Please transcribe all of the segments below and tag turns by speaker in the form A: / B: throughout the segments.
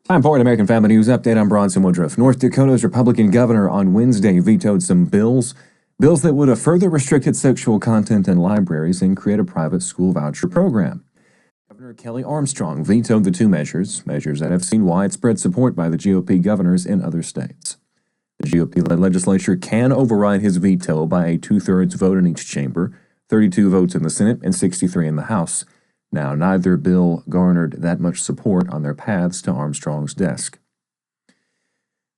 A: Time for an American Family News Update. I'm Bronson Woodruff. North Dakota's Republican governor on Wednesday vetoed some bills that would have further restricted sexual content in libraries and create a private school voucher program. Governor Kelly Armstrong vetoed the two measures that have seen widespread support by the GOP governors in other states. The GOP-led legislature can override his veto by a two-thirds vote in each chamber, 32 votes in the Senate and 63 in the House. Now, neither bill garnered that much support on their paths to Armstrong's desk.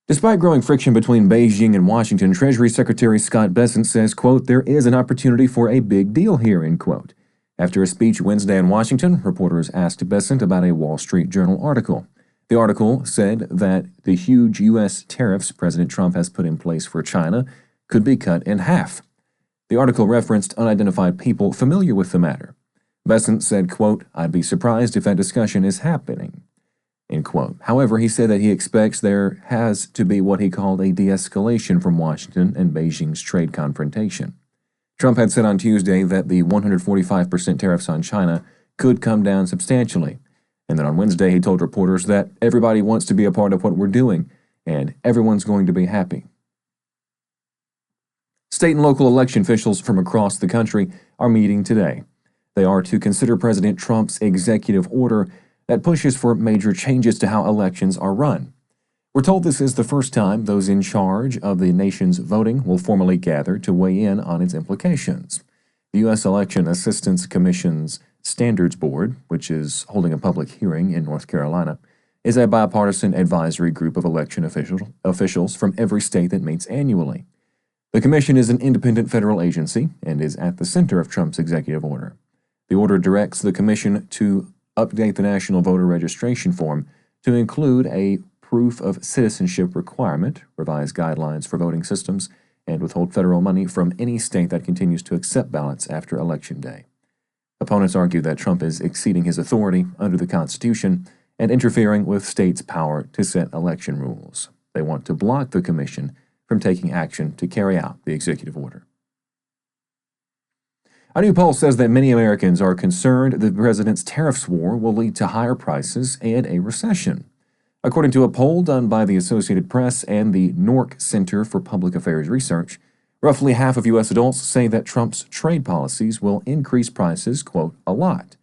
A: Despite growing friction between Beijing and Washington, Treasury Secretary Scott Bessent says, quote, "There is an opportunity for a big deal here," end quote. After a speech Wednesday in Washington, reporters asked Bessent about a Wall Street Journal article. The article said that the huge U.S. tariffs President Trump has put in place for China could be cut in half. The article referenced unidentified people familiar with the matter. Bessent said, quote, "I'd be surprised if that discussion is happening," end quote. However, he said that he expects there has to be what he called a de-escalation from Washington and Beijing's trade confrontation. Trump had said on Tuesday that the 145% tariffs on China could come down substantially. And then on Wednesday, he told reporters that everybody wants to be a part of what we're doing, and everyone's going to be happy. State and local election officials from across the country are meeting today. They are to consider President Trump's executive order that pushes for major changes to how elections are run. We're told this is the first time those in charge of the nation's voting will formally gather to weigh in on its implications. The U.S. Election Assistance Commission's Standards Board, which is holding a public hearing in North Carolina, is a bipartisan advisory group of election officials from every state that meets annually. The commission is an independent federal agency and is at the center of Trump's executive order. The order directs the commission to update the national voter registration form to include a proof of citizenship requirement, revise guidelines for voting systems, and withhold federal money from any state that continues to accept ballots after Election Day. Opponents argue that Trump is exceeding his authority under the Constitution and interfering with states' power to set election rules. They want to block the commission from taking action to carry out the executive order. A new poll says that many Americans are concerned the president's tariffs war will lead to higher prices and a recession. According to a poll done by the Associated Press and the NORC Center for Public Affairs Research, roughly half of U.S. adults say that Trump's trade policies will increase prices, quote, a lot,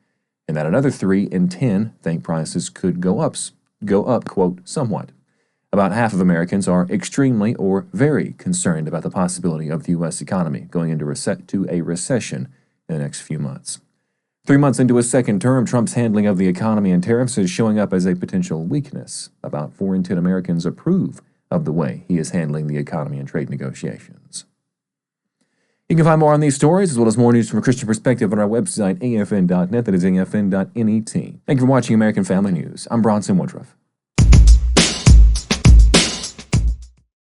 A: and that another 3 in 10 think prices could go up, quote, somewhat. About half of Americans are extremely or very concerned about the possibility of the U.S. economy going into a recession in the next few months. 3 months into his second term, Trump's handling of the economy and tariffs is showing up as a potential weakness. About 4 in 10 Americans approve of the way he is handling the economy and trade negotiations. You can find more on these stories, as well as more news from a Christian perspective on our website, afn.net. That is afn.net. Thank you for watching American Family News. I'm Bronson Woodruff.